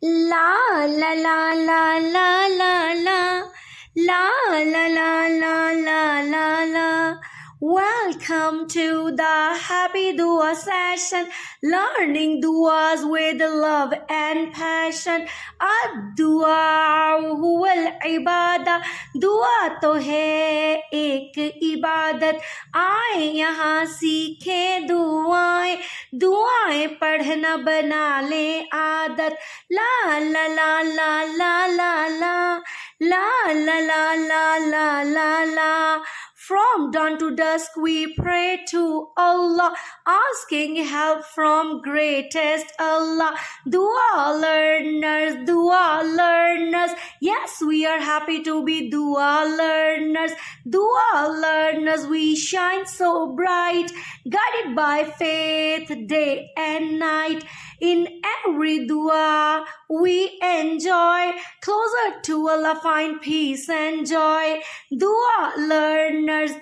La la la la la la la la la la la la la la. Welcome to the Happy Dua session, learning duas with love and passion. Ad-dua huwal ibadah, dua to hai ek ibadat. آئے یہاں سیکھیں دعائیں دعائیں پڑھنا بنا لیں عادت لا لا لا لا لا لا لا لا لا لا لا لا لا لا. From dawn to dusk we pray to Allah, asking help from greatest Allah. Dua learners, yes we are happy to be dua learners. Dua learners, we shine so bright, guided by faith day and night. In every dua we enjoy, closer to Allah find peace and joy. Dua learners,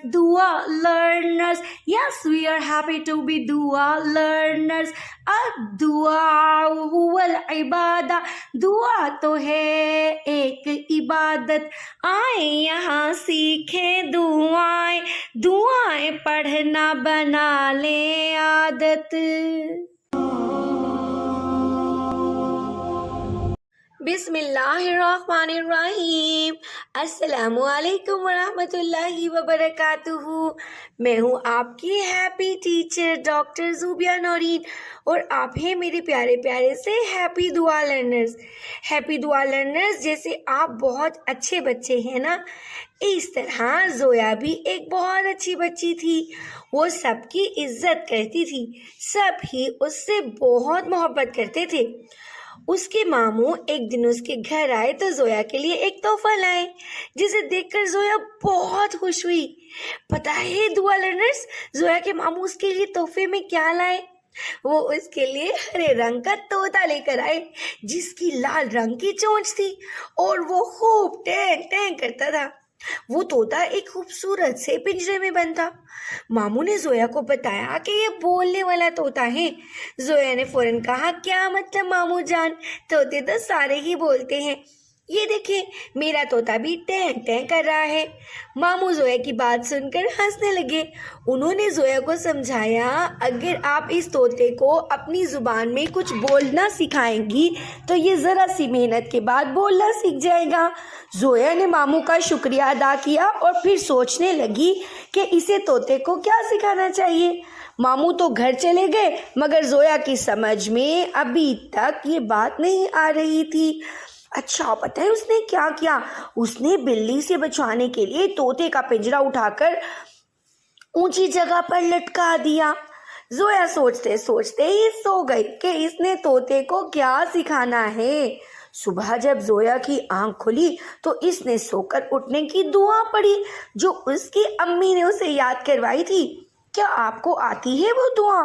yes we are happy to be dua learners. Ad-dua huwal ibadah, dua to hai ek ibadat. آئیں یہاں سیکھیں دعائیں دعائیں پڑھنا بنا لیں عادت. بسم اللہ الرحمن الرحیم. السلام علیکم ورحمۃ اللہ وبرکاتہ. میں ہوں آپ کی happy teacher doctor Zobia Noreen اور آپ ہیں میرے پیارے پیارے سے ہیپی دعا لرنرز. ہیپی دعا لرنرز جیسے آپ بہت اچھے بچے ہیں نا، اس طرح زویا بھی ایک بہت اچھی بچی تھی. وہ سب کی عزت کرتی تھی، سب ہی اس سے بہت محبت کرتے تھے. اس کے ماموں ایک دن اس کے گھر آئے تو زویا کے لیے ایک تحفہ لائے، جسے دیکھ کر زویا بہت خوش ہوئی. پتہ ہے دعا لرنرز زویا کے ماموں اس کے لیے تحفے میں کیا لائے؟ وہ اس کے لیے ہرے رنگ کا طوطا لے کر آئے جس کی لال رنگ کی چونچ تھی اور وہ خوب ٹینگ ٹینگ کرتا تھا. وہ طوطا ایک خوبصورت سے پنجرے میں بند تھا. ماموں نے زویا کو بتایا کہ یہ بولنے والا طوطا ہے. زویا نے فوراً کہا کیا مطلب ماموں جان، طوطے تو سارے ہی بولتے ہیں، یہ دیکھیں میرا طوطا بھی ٹینگ ٹینگ کر رہا ہے. ماموں زویا کی بات سن کر ہنسنے لگے. انہوں نے زویا کو سمجھایا اگر آپ اس طوطے کو اپنی زبان میں کچھ بولنا سکھائیں گی تو یہ ذرا سی محنت کے بعد بولنا سیکھ جائے گا. زویا نے ماموں کا شکریہ ادا کیا اور پھر سوچنے لگی کہ اسے طوطے کو کیا سکھانا چاہیے. ماموں تو گھر چلے گئے مگر زویا کی سمجھ میں ابھی تک یہ بات نہیں آ رہی تھی. اچھا پتہ ہے اس نے کیا کیا؟ اس نے بلی سے بچانے کے لیے طوطے کا پنجرا اٹھا کر اونچی جگہ پر لٹکا دیا. زویا سوچتے سوچتے ہی سو گئی کہ اس نے طوطے کو کیا سکھانا ہے. صبح جب زویا کی آنکھ کھلی تو اس نے سو کر اٹھنے کی دعا پڑھی جو اس کی امی نے اسے یاد کروائی تھی. کیا آپ کو آتی ہے وہ دعا؟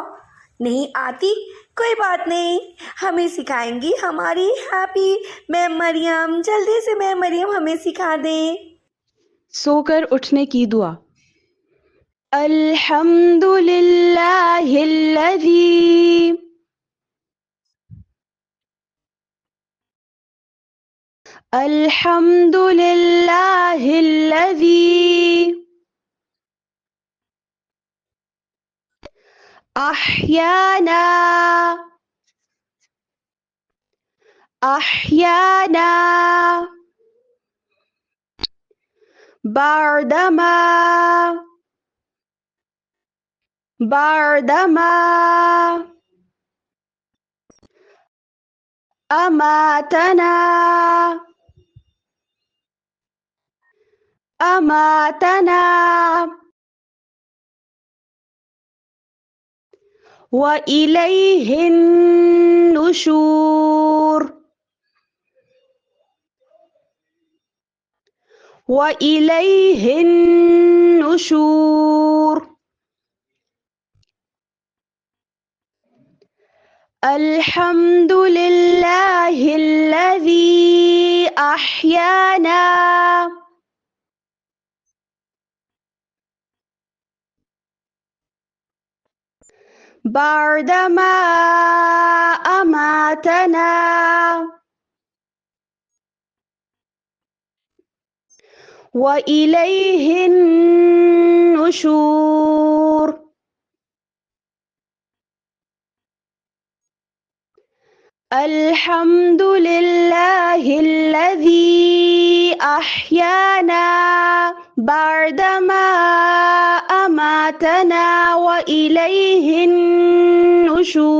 نہیں آتی؟ کوئی بات نہیں، ہمیں سکھائیں گی ہماری ہیپی میم مریم. جلدی سے میم مریم ہمیں سکھا دیں. سو کر اٹھنے کی دعا. الحمد للہ الذی الحمد للہ الذی احیانا احیانا بعدما بعدما اماتنا اماتنا وإلیہ النشور وإلیہ النشور. الحمد للہ الذی احیانا بعدما اماتنا وإليه النشور الحمد لله الذي أحيانا بعدما أماتنا وإليه النشور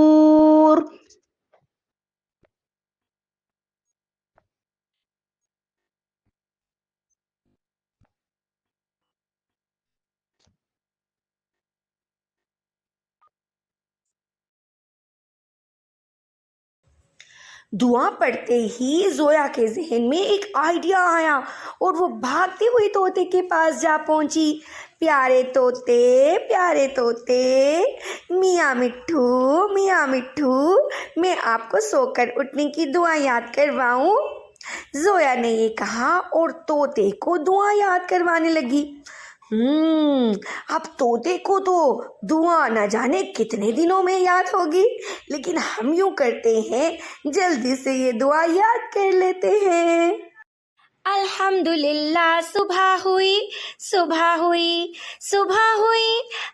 دعا پڑھتے ہی زویا کے ذہن میں ایک آئیڈیا آیا اور وہ بھاگتے ہوئے طوطے کے پاس جا پہنچی. پیارے طوطے میاں مٹھو میں آپ کو سو کر اٹھنے کی دعا یاد کرواؤں. زویا نے یہ کہا اور طوطے کو دعا یاد کروانے لگی. اب طوطے کو تو دعا نہ جانے کتنے دنوں میں یاد ہوگی، لیکن ہم یوں کرتے ہیں جلدی سے یہ دعا یاد کر لیتے ہیں. الحمدللہ صبح ہوئی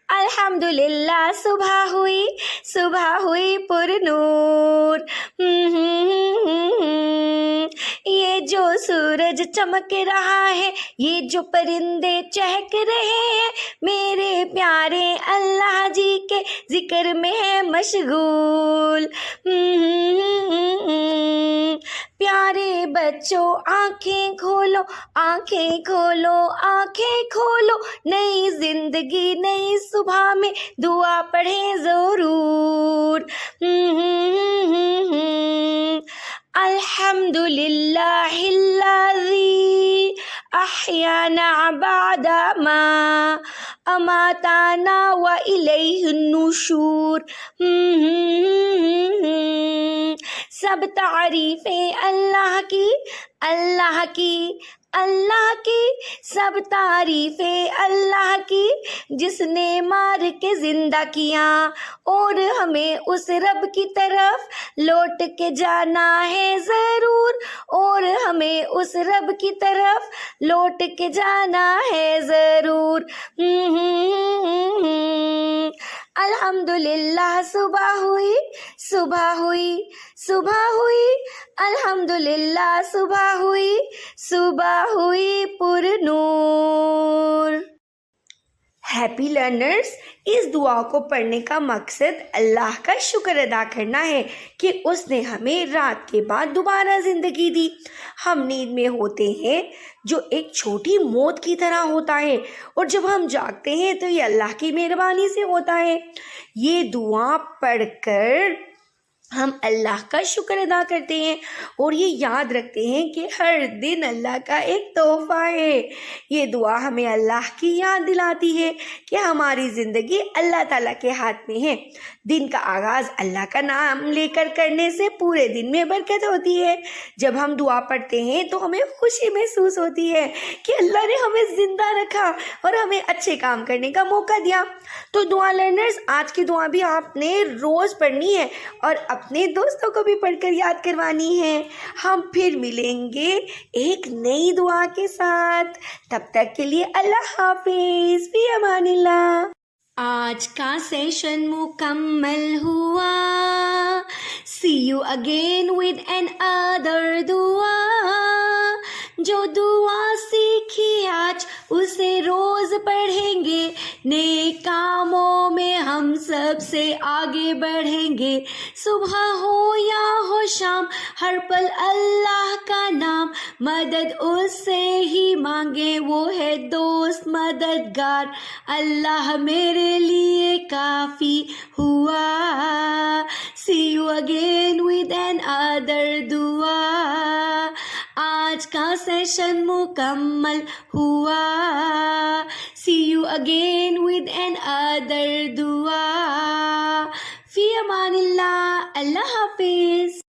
الحمدللہ صبح ہوئی پر نور. یہ جو سورج چمک رہا ہے، یہ جو پرندے چہک رہے ہیں، میرے پیارے اللہ جی کے ذکر میں ہے مشغول. پیارے بچوں آنکھیں کھولو، نئی زندگی نئی صبح میں دعا پڑھیں ضرور. الحمدللہ الذی احیانا بعد ما اماتانا والیہ النشور. سب تعریفیں اللہ کی سب تعریفیں اللہ کی، جس نے مار کے زندہ کیا اور ہمیں اس رب کی طرف لوٹ کے جانا ہے ضرور. الحمدللہ صبح ہوئی الحمدللہ صبح ہوئی پر نور. ہیپی لرنرز، اس دعا کو پڑھنے کا مقصد اللہ کا شکر ادا کرنا ہے کہ اس نے ہمیں رات کے بعد دوبارہ زندگی دی. ہم نیند میں ہوتے ہیں جو ایک چھوٹی موت کی طرح ہوتا ہے، اور جب ہم جاگتے ہیں تو یہ اللہ کی مہربانی سے ہوتا ہے. یہ دعا پڑھ کر ہم اللہ کا شکر ادا کرتے ہیں اور یہ یاد رکھتے ہیں کہ ہر دن اللہ کا ایک تحفہ ہے. یہ دعا ہمیں اللہ کی یاد دلاتی ہے کہ ہماری زندگی اللہ تعالیٰ کے ہاتھ میں ہے. دن کا آغاز اللہ کا نام لے کر کرنے سے پورے دن میں برکت ہوتی ہے. جب ہم دعا پڑھتے ہیں تو ہمیں خوشی محسوس ہوتی ہے کہ اللہ نے ہمیں زندہ رکھا اور ہمیں اچھے کام کرنے کا موقع دیا. تو دعا لرنرز، آج کی دعا بھی آپ نے روز پڑھنی ہے اور اپنے دوستوں کو بھی پڑھ کر یاد کروانی ہے. ہم پھر ملیں گے ایک نئی دعا کے ساتھ. تب تک کے لیے اللہ حافظ، فی امان اللہ. آج کا سیشن مکمل ہوا. See you again with another دعا. جو دعا سیکھی آج اسے روز پڑھیں گے، نیک کاموں میں ہم سب سے آگے بڑھیں گے. صبح ہو یا ہو شام، ہر پل اللہ کا نام، مدد اس سے ہی مانگے، وہ ہے دوست مددگار. اللہ میرے لیے کافی ہوا. See you again with another دعا. آج کا سیشن مکمل ہوا. See you again with another دعا. فی امان اللہ. اللہ حافظ.